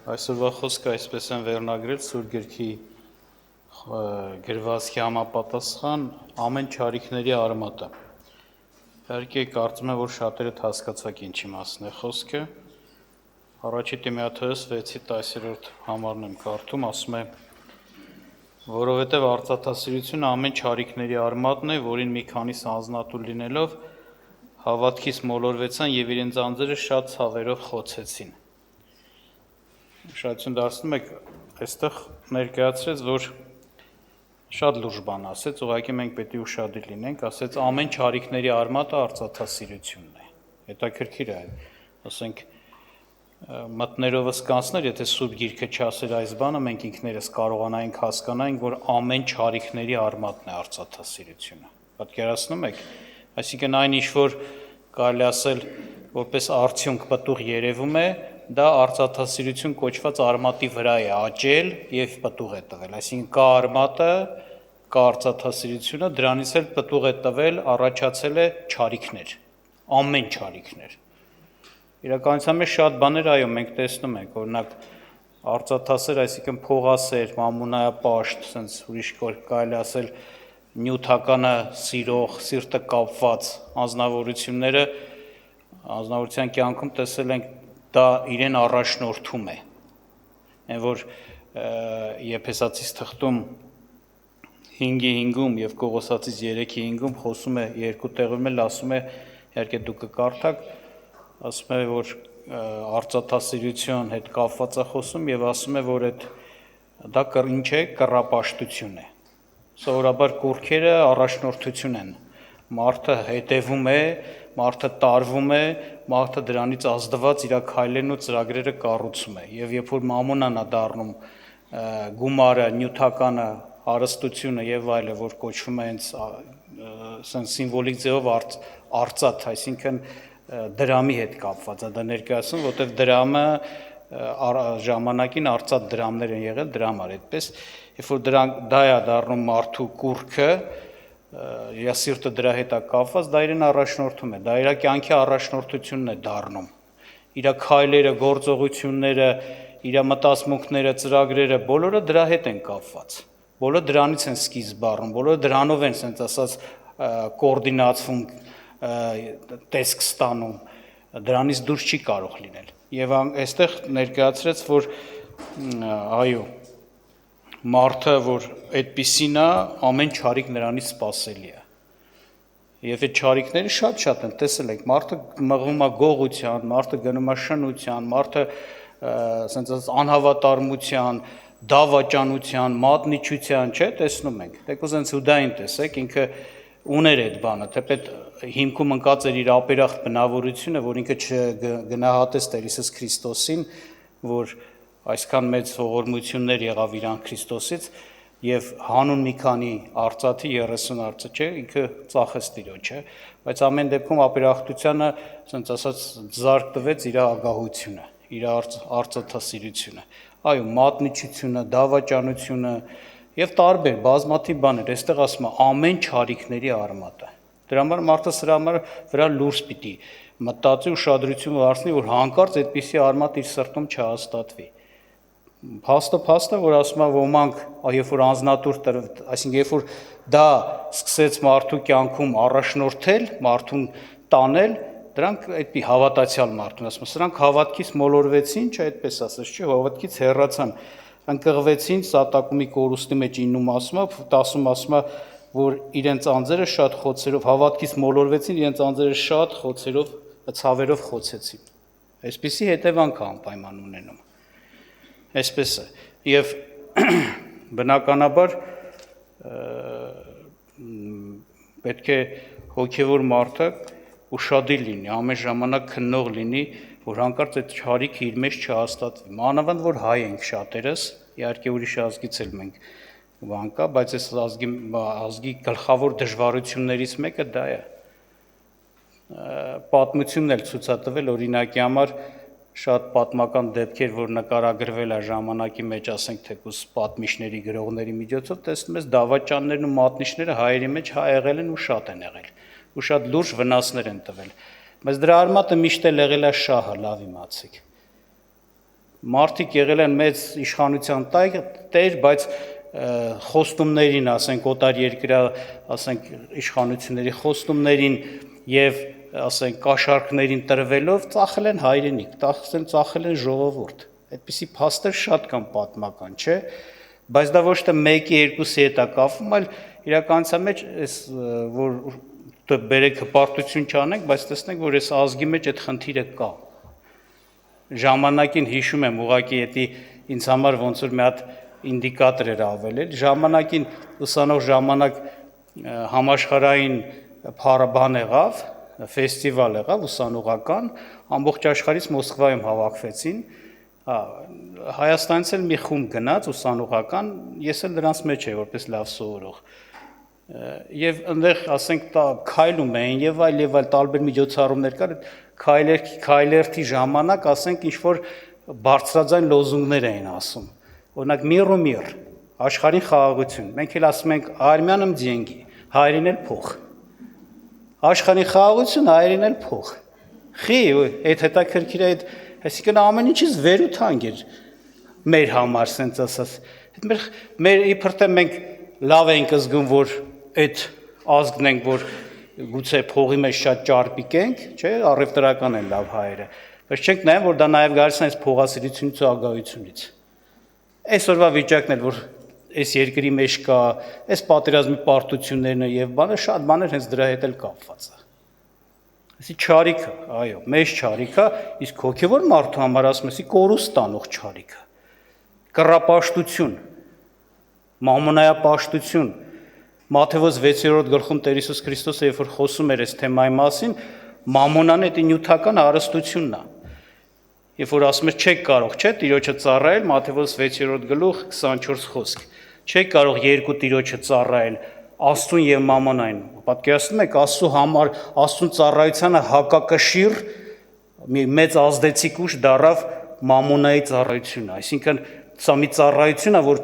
Այսօրվա խոսքը այսպես են վերնագրել Սուրբ Գրքի գրվածքի համապատասխան ամեն չարիքների արմատը։ Իհարկե կարծում եմ, որ շատերդ հասկացաք ինչի մասն է խոսքը։ Առաջի Տիմոթեոս 6:10 համարն եմ կարդում, ասում է. որովհետև արծաթասիրությունը ամեն չարիքների արմատն է, որին մի քանիս անձնատու լինելով հավատքից մոլորվեցան եւ իրենց անձերը շատ ցավերով խոցեցին։ Ուշադրություն դարձնում եք, այստեղ ներկայացրեց, որ շատ լուրջ բան ասեց, ուղղակի մենք պետք է ուշադիր լինենք, ասեց ամեն չարիքների արմատը արծաթասիրությունն է։ Հետաքրքիր է, ասենք մտներովս կանցներ, եթե Սուրբ Գիրքը չասեր այս բանը, մենք ինքներս կարողանայինք հասկանանք, որ ամեն չարիքների արմատն է արծաթասիրությունը։ Պատկերացնում եք, այսինքն այն ինչ որ կարելի ասել որպես արդյունք պտուղ երևում է, դա արծաթասիրություն կոչված արմատի վրա է աճել եւ պտուղ է տվել, այսինքն կա արմատը, կա արծաթասիրությունը, դրանից էլ պտուղ է տվել, առաջացել է չարիքներ, ամեն չարիքներ։ Իրականության մեջ շատ բաներ, այո, մենք տեսնում ենք, օրինակ արծաթասեր, այսինքն փողասեր, մամունայապաշտ, sense ուրիշ կարելի ասել նյութականը սիրող, սիրտը կապված անձնավորությունները անձնավորության կյանքում տեսել ենք դա իրեն առաջնորդում է, այն որ Եփեսացիս թղթում 5:5-ում եւ Կողոսացիս 3:5-ում խոսում է երկու տեղում էլ ասում է, իհարկե դուք կկարդաք, ասում է որ արծաթասիրություն հետ կապված է խոսում եւ ասում է որ դա ինչ է, կռապաշտություն է։ Սովորաբար կուռքերը առաջնորդություն են։ Մարդը հետևում է, մարդը տարվում է, մարդը դրանից ազդված իր քայլերն ու ծրագրերը կառուցում է։ Եվ երբ որ մամոնան է դառնում գումարը, նյութականը, հարստությունը եւ այլը, որ կոչվում է հենց սիմվոլիկ ձևով արծաթ, այսինքն դրամի հետ կապված է, դա ներկայացնում, որտեղ դրամը ժամանակին արծաթ դրամներ են եղել, դրամ էր այդպես, երբ որ դա է դառնում մարդու կուռքը, իր սիրտը դրա հետ է կապված, դա իրեն առաջնորդում է, դա իր կյանքի առաջնորդությունն է դառնում, իր քայլերը, գործողությունները, իր մտածմունքները, ծրագրերը, բոլորը դրա հետ են կապված, բոլորը դրանից են սկիզբ առնում, բոլորը դրանով են, ասենց ասած, կոորդինացվում, տեսք ստանում, դրանից դուրս չի կարող լինել։ Եվ այստեղ ներկայացրեց, որ այո, մարդը, որ այդպիսին է, ամեն չարիք նրանից սпасելի է։ Եվ այդ չարիքները շատ են, տեսել եք, մարդը մղվում է գողության, մարդը գնում է շնության, մարդը ասենց անհավատարմության, դավաճանության, մատնիչության, չէ, տեսնում ենք։ Դեքո ասենց Հուդային տեսեք, ինքը ուներ այդ բանը, թեպետ հիմքում ընկած էր իր ապերախտ բնավորությունը, որ ինքը չգնահատեց Տեր Հիսուս Քրիստոսին, որ այսքան մեծ ողորմություններ եղավ իրան Քրիստոսից եւ հանուն մի քանի արծաթի 30 արծաթ չէ, ինքը ծախեց Տիրոջը, բայց ամեն դեպքում ապերախտությանը, ասենց ասած, զարկ տվեց իր ագահությունը, իր արծաթասիրությունը։ Այո, մատնիչությունը, դավաճանությունը եւ տարբեր բազմաթիվ բաներ, այստեղ ասում է ամեն չարիքների արմատը։ Դրա համար մարդը սրա համար վրա լուրջ պիտի մտածի ուշադրություն դարձնի, որ հանկարծ այդպիսի արմատ իր սրտում չհաստատվի։ Փաստը, որ ասում է ոմանք, երբ որ անձնատուր տրվ, այսինքն երբ որ դա սկսեց մարդու կյանքում առաջնորդել, մարդուն տանել, դրանք այդպի հավատացյալ մարդուն, ասում, սրանք հավատքից մոլորվեցին, չէ, այդպես ասած, չէ, հավատքից հեռացան, ընկղվեցին սատակումի կորուստի մեջ 9-ում ասում է, որ իրենց անձերը շատ խոցերով հավատքից մոլորվեցին, իրենց անձերը շատ խոցերով, ցավերով խոցեցին։ Այսպիսի հետևանք է անպայման ունենում։ Այսպես է։ Եվ բնականաբար պետք է հոգևոր մարդը ուշադիր լինի, ամեն ժամանակ քննող լինի, որ հանկարծ այդ չարիքը իր մեջ չհաստատվի։ Մանավանդ որ հայ ենք շատերս, իհարկե ուրիշ ազգից էլ մենք բան կա, բայց այս ազգի գլխավոր դժվարություններից մեկը դա է։ Պատմությունն էլ ցույց է տվել, օրինակի համար շատ պատմական դեպքեր, որ նկարագրվել է ժամանակի մեջ, ասենք թեկուզ պատմիչների, գրողների միջոցով, տեսնում ես դավաճաններն ու մատնիչները հայերի մեջ հա եղել են ու շատ են եղել, ու շատ լուրջ վնասներ են տվել։ Բայց դրա արմատը միշտ էլ եղել է շահը, լավ իմացեք։ մարդիկ եղել են մեծ իշխանության տեր, բայց խոստումներին, ասենք օտար երկրա, ասենք իշխանությունների խոստումներին եւ ասենք կաշառքներին տրվելով ծախել են հայրենիք, ծախել են ժողովուրդ։ Այդպիսի փաստեր շատ կան պատմական, չէ՞, բայց դա ոչ թե 1-2-ի հետ է կապվում, այլ իրականության մեջ այս որ բերեք հպարտություն չանենք, բայց տեսնենք, որ այս ազգի մեջ այդ խնդիրը կա։ Ժամանակին հիշում եմ ուղղակի դա ինձ համար ոնց որ մի հատ ինդիկատոր էր ավելել, ժամանակին ուսանող ժամանակ համաշխարհային փառաբան եղավ, ֆեստիվալ եղավ ուսանողական, ամբողջ աշխարհից Մոսկվայում հավաքվեցին, Հայաստանից էլ մի խումբ գնաց ուսանողական, ես էլ նրանց մեջ էի որպես լավ սովորող։ Եվ այնտեղ ասենք քայլում էին եւ այլ տարբեր միջոցառումներ կար, քայլերթի ժամանակ ասենք ինչ որ բարձրաձայն լոզունգներ էին ասում։ Օրինակ միր ու միր, աշխարհին խաղաղություն։ Մենք էլ ասում ենք արմյանım деньги, հայրին էլ փող։ Աշխարհին խաղաղություն, հայրին էլ փող։ Խի, այդ հետաքրքիր է, այսինքն ամեն ինչից վեր ու թանկ էր մեր համար, ասենց ասած։ Մեր իբր թե մենք լավ ենք զգում, որ այդ ազգն ենք, որ գուցե փողի մեջ շատ ճարպիկ ենք, չէ, առևտրական են լավ հայերը, բայց չենք նայում, որ դա նաև գալիս է այս փողասիրությունից ու ագահությունից։ Այսօրվա վիճակն էլ, որ այս երկրի մեջ կա, այս պատերազմի պարտություններն եւ բանը շատ բաներ հենց դրա հետ էլ կապված է։ Այսի չարիքը, այո, մեծ չարիքը, իսկ հոգևոր մարդու համար ասում եմ, կորուստ տանող չարիքը, կռապաշտություն, մամոնայապաշտություն, Մատթեոս 6-րդ գլխում Տեր Հիսուս Քրիստոսը երբ որ խոսում էր այս թեմայի մասին, մամոնան դա նյութական հարստությունն է։ Երբ որ ասում էր չեք կարող, չէ, Տիրոջը ծառայել, Մատթեոս 6-րդ գլուխ 24 խոսք։ Չեք կարող երկու Տիրոջը ծառայել, Աստծուն եւ մամոնային։ Պատկերացնում եք Աստծու համար, Աստծուն ծառայությանը հակակշիռ մի մեծ ազդեցիկ ուժ դարավ մամոնայի ծառայությունը, այսինքն սա մի ծառայություն է, որ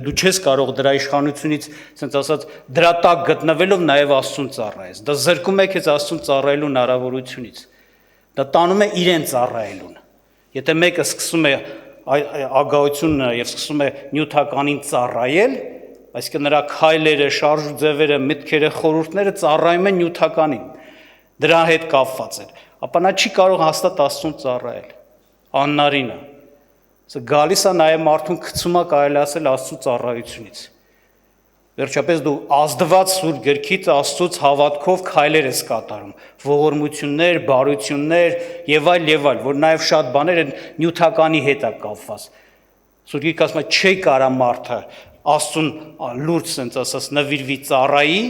դու չես կարող դրա իշխանությունից, ասենց ասած, դրա տակ գտնվելով նաև Աստծուն ծառայես։ Դա զրկում է քեզ Աստծուն ծառայելու հնարավորությունից։ Դա տանում է իրեն ծառայելուն։ Եթե մեկը սկսում է ագահությունը եւ սկսում է նյութականին ծառայել, այսինքն նրա քայլերը, շարժու ձևերը, մտքերը, խորհուրդները ծառայում են նյութականին, դրա հետ կապված են, ապա նա չի կարող հաստատ Աստծուն ծառայել, աննարին է։ Սա գալիս է նաև մարդուն գցում է կարելի ասել Աստծու ծառայությունից։ Վերջապես դու ազդված սուրբ գրքից Աստծուց հավատքով քայլեր ես կատարում, ողորմություններ, բարություններ եւ այլ, որ նաև շատ բաներ են նյութականի հետ է կապված։ Սուրբ գիրքը ասում է չի կարա մարդը Աստծուն լուրջ sense ասած նվիրվի ծառայի,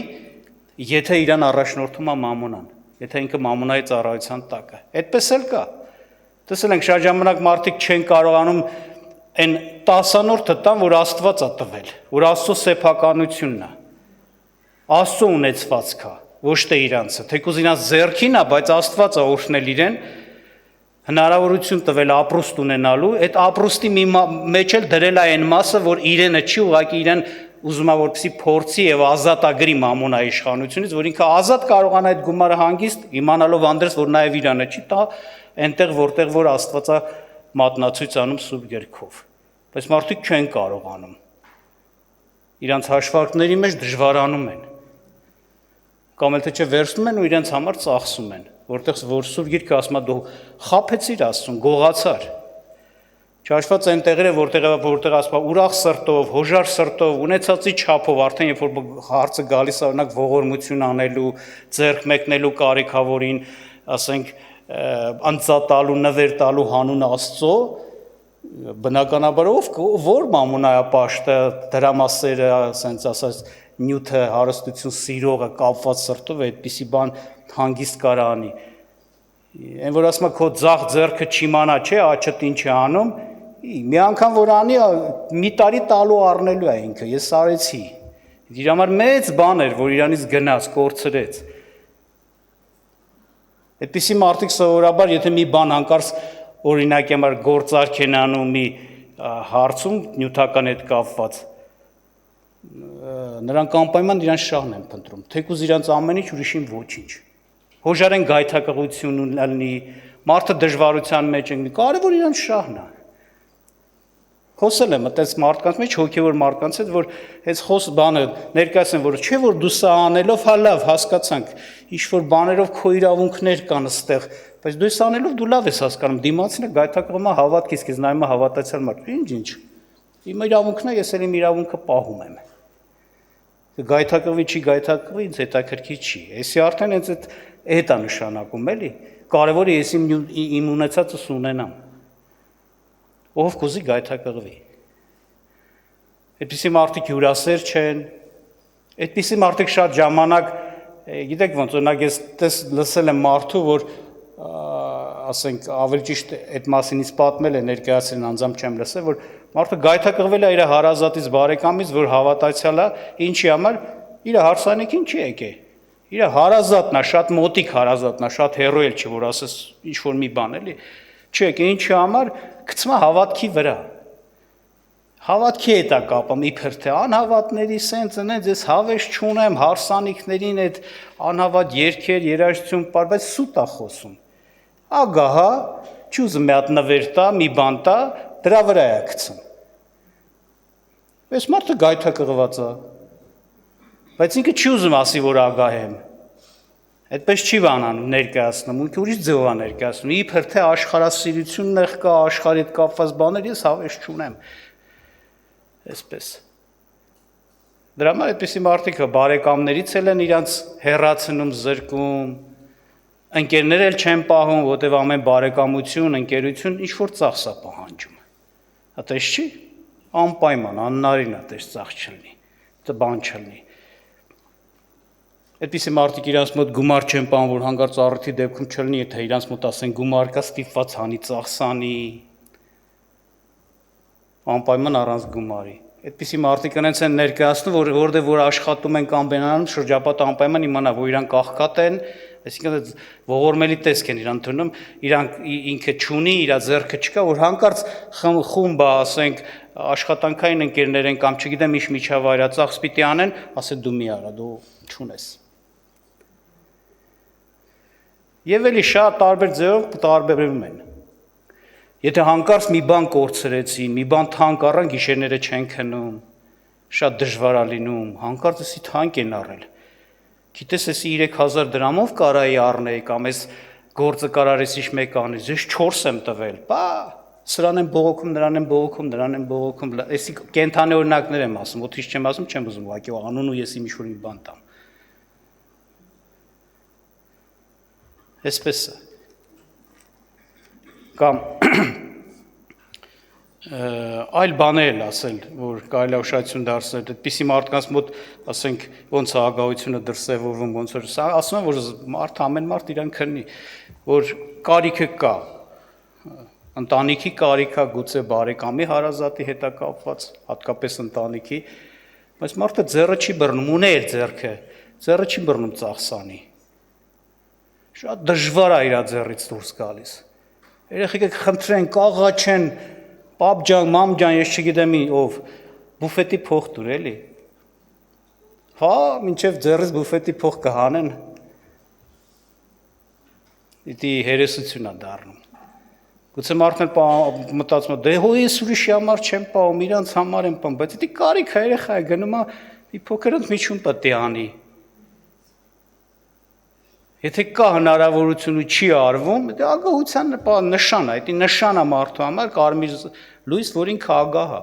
եթե իրան առաջնորդում է մամոնան, եթե ինքը մամոնայի ծառայության տակ է։ Այդպես էլ կա։ Տեսել ենք շատ ժամանակ մարդիկ չեն կարողանում այն 10-րդը տան, որ Աստված է տվել, որ Աստծո սեփականությունն է։ Աստծո ունեցվածքա, ոչ թե իրանցը, թեկուզ իրանց ձեռքին է, բայց Աստված է օրհնել իրեն, հնարավորություն տվել ապրուստ ունենալու, այդ ապրուստի մի մեջ էլ դրել է այն մասը, որ իրենը չի, ուղղակի իրեն ուզում է որպեսի փորձի եւ ազատագրի մամոնայի իշխանությունից, որ ինքը ազատ կարողանա այդ գումարը հանգիստ իմանալով անդրես, որ նաեւ իրանը չի տա, այնտեղ որտեղ որ Աստվածա մատնացույց անում սուրբ գրքով։ Բայց մարդիկ չեն կարողանում։ Իրանց հաշվարկների մեջ դժվարանում են։ Կամ էլ թե չէ վերցնում են ու իրենց համար ծախսում են, որտեղ որ սուրբ գիրքը ասում է դու խափեցիր Աստծուն, գողացար։ Չհաշված այն տեղերը, որտեղ ասում է ուրախ սրտով, հոժար սրտով, ունեցածի չափով, արդեն երբ որ հարցը գալիս է օրինակ ողորմություն անելու, ձեռք մեկնելու կարիքավորին, ասենք անցատալու, նվեր տալու հանուն Աստծո, բնականաբար որ մամոնայապաշտը, դրամասերը, ասենց ասած նյութը, հարստություն սիրողը կապված սրտով այդպիսի բան հանգիստ կարա անի։ Այն որ ասում է քո ձախ ձեռքը չիմանա, չէ, աչքդ ինչ է անում, մի անգամ որ անի, մի տարի տալու առնելու է ինքը, ես արեցի։ Իր համար մեծ բան էր, որ իրանից գնաց, կորցրեց։ Այդպիսի մարդիկ սովորաբար, եթե մի բան հանկարծ օրինակ համար գործարք են անում մի հարցում նյութական հետ կապված, նրանք անպայման իրանց շահն են փնտրում, թեկուզ իրանց ամեն ինչ ուրիշին ոչինչ։ Հոժարեն գայթակղություն ունենալնի, Մարդը դժվարության մեջ ընկնի, կարևոր իրան շահն է։ Խոսել եմ այդպես մարդկանց մեջ հոգևոր մարդկանց հետ, որ այս խոս բանը ներկայացնեն, որ չէ որ դու սա անելով հա լավ հասկացանք, ինչ որ բաներով քո իրավունքներ կան այստեղ, բայց դու սա անելով դու լավ ես հասկանում, դիմացինը գայթակղում է հավատքից, քեզ նայում է հավատացյալ մարդ, ինչ։ Իմ իրավունքն է, ես էլ իմ իրավունքը պահում եմ։ Գայթակղվի չի գայթակղվի, ինձ հետաքրքիր չի։ Էսի արդեն հենց այդ է նշանակում, էլի։ Կարևորը ես իմ ունեցածս ունենամ։ Ով կուզի գայթակղվի։ Այդպիսի մարդիկ հյուրասեր չեն, այդպիսի մարդիկ շատ ժամանակ, գիտեք ոնց, օրինակ ես լսել եմ մարդու, որ ասենք ավելի ճիշտ այդ մասին ինձ պատմել է ներկայացրին անձամբ չեմ լսել, որ մարդը գայթակղվել է իր հարազատից բարեկամից, որ հավատացյալ է, ինչի համար իր հարսանիքին չի եկել։ Իր հարազատն է, շատ մոտիկ հարազատն է, շատ հերոյ էլ չի, որ ասես ինչ որ մի բան էլի։ Չի եկել, ինչի համար գցում է հավատքի վրա։ Հավատքի հետ է կապում, իբր թե անհավատների սենց ընենց ես հավես չունեմ, հարսանիքներին այդ անհավատ երգեր, երաժշտություն, բայց սուտ է խոսում։ Ագահա, չուզում մի հատ նվեր տա, մի բան տա, դրա վրա է գցում։ Այս մարդը գայթակղված է։ Բայց ինքը չի ուզում ասի, որ ագահ եմ։ Այդպես չի բանանում ներկայացնում, ինքը ուրիշ ձև է ներկայացնում։ Իբր թե աշխարհասիրությունն եղ կա, աշխարհի հետ կապված բաներ ես հավես չունեմ։ Այսպես։ Դրա համար այդպիսի մարդիկ բարեկամներից էլ են իրանց հեռացնում, զրկում։ Ընկերներ էլ չեն պահում, որտեղ ամեն բարեկամություն, ընկերություն ինչ որ ծախս է պահանջում։ Այդպես չի։ Անպայման, աննարին է, այդպես ծախս չլինի, դա բան չլինի։ Այդպիսի մարդիկ իրանց մոտ գումար չեն պահում, որ հանկարծ առիթի դեպքում չլինի, թե իրանց մոտ ասեն գումար կա, ստիպված հանի ծախսանի, անպայման առանց գումարի։ Այդպիսի մարդիկ այնց են ներկայացնում, որտեղ որ աշխատում են կամ բենանում, շրջապատը անպայման իմանա, որ իրան կախկատ են, այսինքն ողորմելի տեսք են իրան թվում, իրանք ինքը չունի, իր ձեռքը չկա, որ հանկարծ խումբը, ասենք, աշխատանքային ընկերներ են կամ չգիտեմ ինչ միջավայրածախս պիտի անեն, ասեն դու մի արա, դու չունես։ Եվ էլի շատ տարբեր ձևով տարբերվում են։ Եթե հանկարծ մի բան կորցրեցին, մի բան թանկ առան, գիշերները չեն քնում, շատ դժվար է լինում, հանկարծ էսի թանկ են առել։ Գիտես, էսի 3000 դրամով կարայի առնեի կամ էս գործը կարար էսի մեկ անես, ես 4 եմ տվել, բա սրան եմ բողոքում, նրան եմ բողոքում, նրան եմ բողոքում, էսի կենթանի օրինակներ եմ ասում, ոթիշ չեմ ասում, չեմ ուզում ուղղակի անուն ու ես իմ ինչ-որ մի բան տամ։ Այսպես է։ Կամ այլ բաներ էլ ասել, որ կարելի է ուշադրություն դարձնել, այդպիսի մարդկանց մոտ, ասենք, ոնց է ագահությունը դրսևորվում, ոնց որ ասում են, որ մարդ ամեն մարդ իրան քննի, որ կարիքը կա, ընտանիքի կարիքա, գուցե բարեկամի հարազատի հետ է կապված, հատկապես ընտանիքի, բայց մարդը ձեռը չի բռնում, ունե իր ձեռը չի բռնում ծախսանի։ Շատ դժվար է իր ձեռից դուրս գալիս։ Երեխեքը խնդրեն, կաղաչեն, պապ ջան, մամ ջան, ես չգիտեմ ով, բուֆետի փող տուր էլի։ Հա, մինչև ձեռից բուֆետի փող կհանեն։ Դիտի հերեսություն է դառնում։ Գուցե մարդն մտածում է, դե հո ես ուրիշի համար չեմ պահում, իրանց համար եմ պահում, բայց դիտի կարիք է երեխա է գնում է մի փոքր ընդմիջում պետք է անի։ Եթե կա հնարավորություն ու չի արվում, դա ագահության նշան է, դա նշան է մարդու համար կարմիր լույս, որ ինքը ագահ է։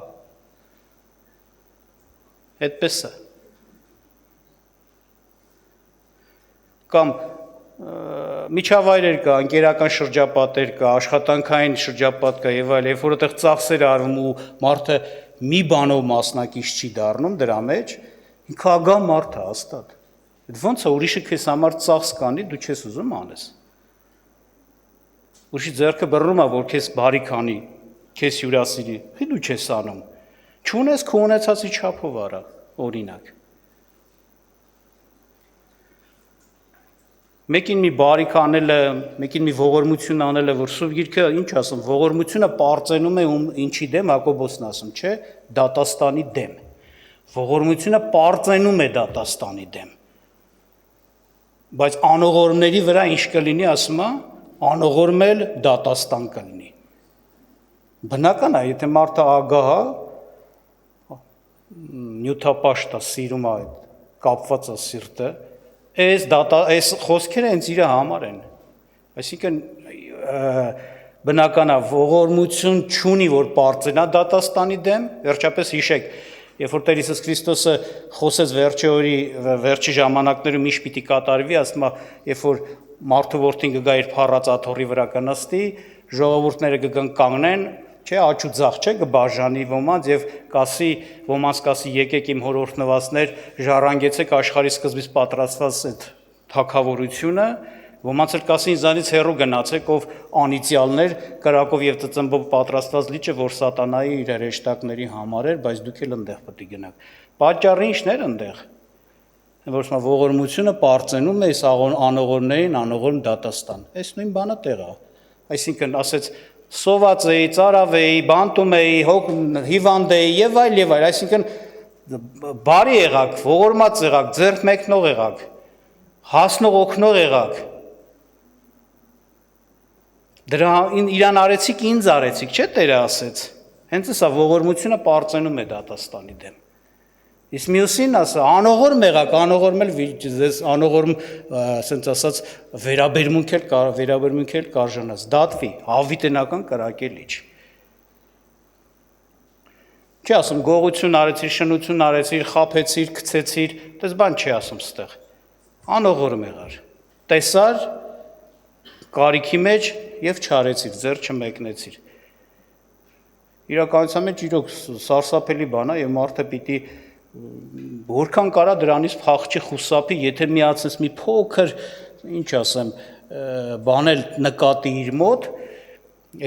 Այդպես է։ Կամ միջավայրեր կա, ընկերական շրջապատեր կա, աշխատանքային շրջապատ կա եւ այլ, երբ որ այդտեղ ծախսեր արվում ու մարդը մի բանով մասնակից չի դառնում դրա մեջ, ինքը ագահ մարդ է հաստատ։ Ոնց է ուրիշը քեզ համար ծախս կանի, դու չես ուզում անես։ Ուրիշի ձեռքը բռնում է, որ քեզ բարի քանի, քեզ հյուրասիրի, դու չես անում։ Չունես քո ունեցածի չափով արա, օրինակ։ Մեկին մի բարիք անելը, մեկին մի ողորմություն անելը, որ Սուրբ Գիրքը ինչ ասում, ողորմությունը պարծենում է ինչի դեմ, Հակոբոսն ասում, չէ, դատաստանի դեմ։ Ողորմությունը պարծենում է դատաստանի դեմ։ Բայց անողորմների վրա ինչ կլինի, ասում է, անողորմել դատաստան կլինի։ Բնական է, եթե մարդը ագահ է, նյութապաշտ է, սիրում է, կապված է սիրտը, այս խոսքերը հենց իր համար են։ Այսինքն բնական է, ողորմություն չունի, որ պարծենա դատաստանի դեմ, վերջապես հիշեք, երբ որ Տեր Հիսուս Քրիստոսը խոսեց վերջի ժամանակներում ինչ պիտի կատարվի, ասում է, երբ որ մարդու որդին կգա իր փառած աթոռի վրա կնստի, ժողովուրդները կգան կանգնեն, չէ, աջ ու ձախ չէ, կբաժանի ոմանց եւ ոմանց կասի եկեք իմ հոր օրհնվածներ, ժառանգեցեք աշխարհի սկզբից պատրաստված այդ թագավորությունը, ոմանց էլ կասի ինձանից հեռու գնացեք, ով անիծյալներ, կրակով եւ ծծմբով պատրաստված լիճը, որ սատանայի իր հրեշտակների համար էր, բայց դուք էլ այնտեղ պետք է գնաք։ Պատճառը ի՞նչն էր այնտեղ։ Որ ողորմությունը պարծենում է անողորմներին անողորմ դատաստան։ Այս նույն բանը տեղ է։ Այսինքն ասեց սոված էի, ծարավ էի, բանտում էի, հիվանդ էի եւ այլ, այսինքն բարի եղաք, ողորմած եղաք, ձեռք մեկնող եղաք, հասնող օգնող եղաք։ Դրա իրան արեցիք, ինձ արեցիք, չէ՞ Տերը ասեց։ Հենց սա ողորմությունը պարծենում է դատաստանի դեմ։ Իսկ մյուսին ասա, անողորմ եղաք, անողորմել ձեզ անողորմ, ասենց ասած, վերաբերմունք էլ կարժանաց, դատվի, հավիտենական կրակելիչ։ Չի ասում գողություն արեցիր, շնություն արեցիր, խաբեցիր, գցեցիր, դες բան չի ասում ստեղ։ Անողորմ եղար։ Տեսար կարիքի մեջ եւ չարեցիր, ձեռ չմեկնեցիր։ Իրականության մեջ իրոք սարսափելի բան է եւ մարդը պիտի որքան կարա դրանից փախչի խուսափի, եթե միացնես մի փոքր, ինչ ասեմ, բանել նկատի իր մոտ,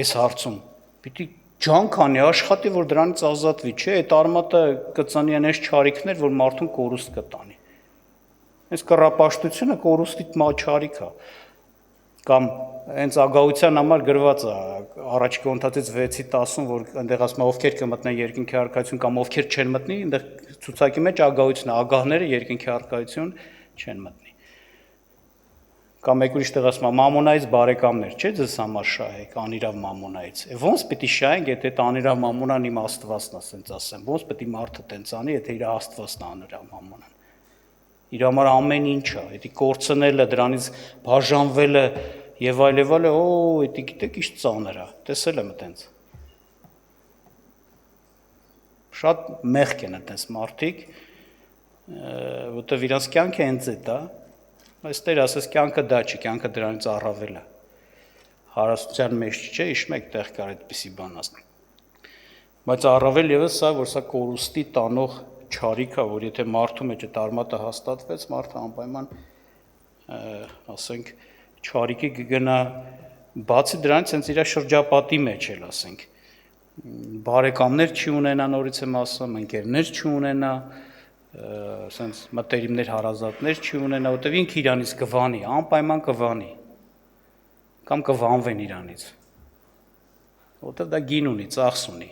այս հարցում, պիտի ջանք անի, աշխատի, որ դրանից ազատվի, չէ, այդ արմատը կծանի այնպես չարիքներ, որ մարդուն կորուստ կտանի։ Այս կռապաշտությունը կորուստի չարիք է։ Կամ հենց ագահության համար գրված է առաջ Կոնթացից 6:10, որ այնտեղ ասում է ովքեր կմտնեն երկինքի առկայություն կամ ովքեր չեն մտնի, այնտեղ ցուցակի մեջ ագահություն է, ագահները երկինքի առկայություն չեն մտնի։ Կամ մեկ ուրիշ տեղ ասում է մամոնայից բարեկամներ, չէ՞ ձեզ համար շահեք անիրավ մամոնայից։ Ոնց պիտի շահենք, եթե այդ անիրավ մամոնան իմ Աստվածն է, ասենց ասեմ։ Ոնց պիտի մարդը տենց անի, եթե իր Աստվածն է անիրավ մամոնան։ Իր համար ամեն ինչ է, դա կորցնելը, դրանից բաժանվելը եւ այլ, դա գիտեք ինչ ծանր է, տեսել եմ այտենց։ Շատ մեղք են այտենց մարդիկ, որտեղ իրանց կյանքը հենց է, բայց Տեր ասես կյանքը դա չի, կյանքը դրանից առավել է։ Հարստության մեջ չէ, իշ մեկ տեղ կար այդպիսի բան ասել։ Բայց առավել եւս սա, որ սա կորուստի տանող չարիք է, որ եթե մարդու մեջ այդ արմատը հաստատվեց, մարդը անպայման ասենք չարիքի կգնա, բացի դրանից հենց իր շրջապատի մեջ էլ ասենք բարեկամներ չի ունենա, նորից եմ ասում, ընկերներ չի ունենա, ասենց մտերիմներ, հարազատներ չի ունենա, որտեղ ինքը իրանից կվանի, անպայման կվանի կամ կվանվեն իրանից, որտեղ դա գին ունի, ծախս ունի,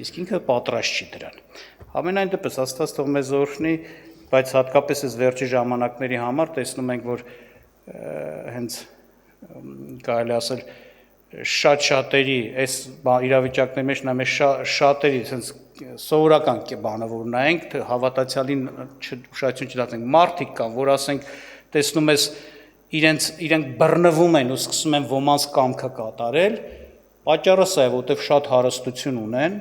իսկ ինքը պատրաստ չի դրան։ Ամենայն դեպս Աստված թող մեզ օրհնի, բայց հատկապես այս վերջի ժամանակների համար տեսնում ենք, որ հենց կարելի ասել շատ-շատերի այս իրավիճակների մեջ նա մեզ շատերի հենց սովորական բանը որ նայենք հավատացյալին ուշադրություն չդարձնենք մարդիկ կան որ ասենք տեսնում ես իրենք բռնվում են ու սկսում են ոմանց կամքը կատարել պատճառը սա է որովհետև շատ հարստություն ունեն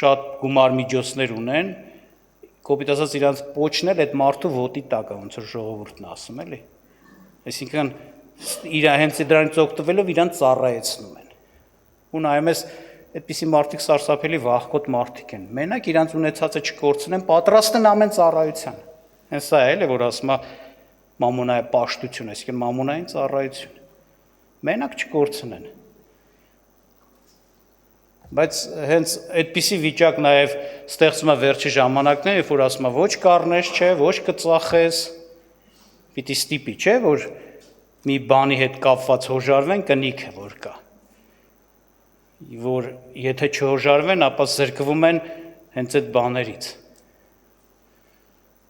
շատ գումար միջոցներ ունեն կոպիտ ասած իրանց պոչն էլ այդ մարդու ոտի տակ է ոնց որ ժողովուրդն ասում էլի այսինքն հենց դրանից օգտվելով իրան ծառայեցնում են ու նայում ես այդպիսի մարդիկ սարսափելի վախկոտ մարդիկ են մենակ իրանց ունեցածը չկորցնեն պատրաստ են ամեն ծառայության հենց սա էլ է որ ասում է մամոնայի պաշտություն այսինքն մամոնային ծառայություն մենակ չկորցնեն բայց հենց այդպիսի վիճակ նաև ստեղծում է վերջի ժամանակներում երբ որ ասում է ոչ կառնես չէ ոչ կծախես պիտի ստիպի չէ որ մի բանի հետ կապված հոժարվեն կնիք է որ կա որ եթե չհոժարվեն ապա զրկվում են հենց այդ բաներից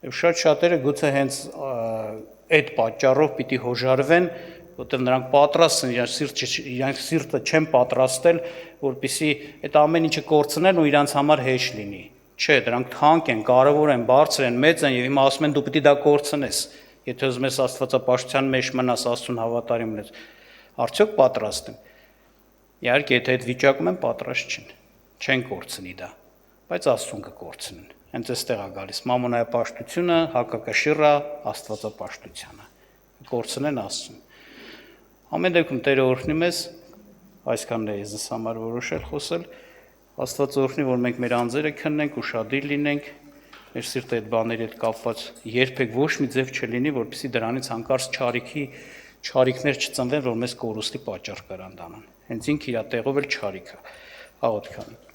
եւ շատ շատերը գուցե հենց այդ պատճառով պիտի հոժարվեն որտեղ նրանք պատրաստ են, իրենք սիրտը չեն պատրաստել, որպեսզի այդ ամեն ինչը կորցնեն ու իրանց համար հեշտ լինի։ Չէ, դրանք թանկ են, կարևոր են, բարձր են, մեծ են եւ հիմա ասում են դու պիտի դա կորցնես։ Եթե ուզում ես աստվածապաշտության մեջ մնաս, Աստծուն հավատարիմ լինես, արդյոք պատրաստ են։ Իհարկե, եթե այդ վիճակում են պատրաստ չեն կորցնի դա, բայց Աստծուն կկորցնեն։ Հենց այստեղ է գալիս մամոնայապաշտությունը, հակակշիռը, աստվածապաշտությանը։ Կորցնեն Աստծուն։ Ամեն դեպքում Տերը օրհնի մեզ, այսքանն է ես համար որոշել խոսել։ Աստված օրհնի, որ մենք մեր անձերը քննենք, ուշադիր լինենք, մեր սիրտը այդ բաների հետ կապված երբեք ոչ մի ձև չլինի, որպեսզի դրանից հանկարծ չարիքներ չծնվեն, որ մեզ կորուստի պատճառ կրան դառնան։ Հենց ինքը իր տեղով էլ չարիք է։ Աղոթք անենք։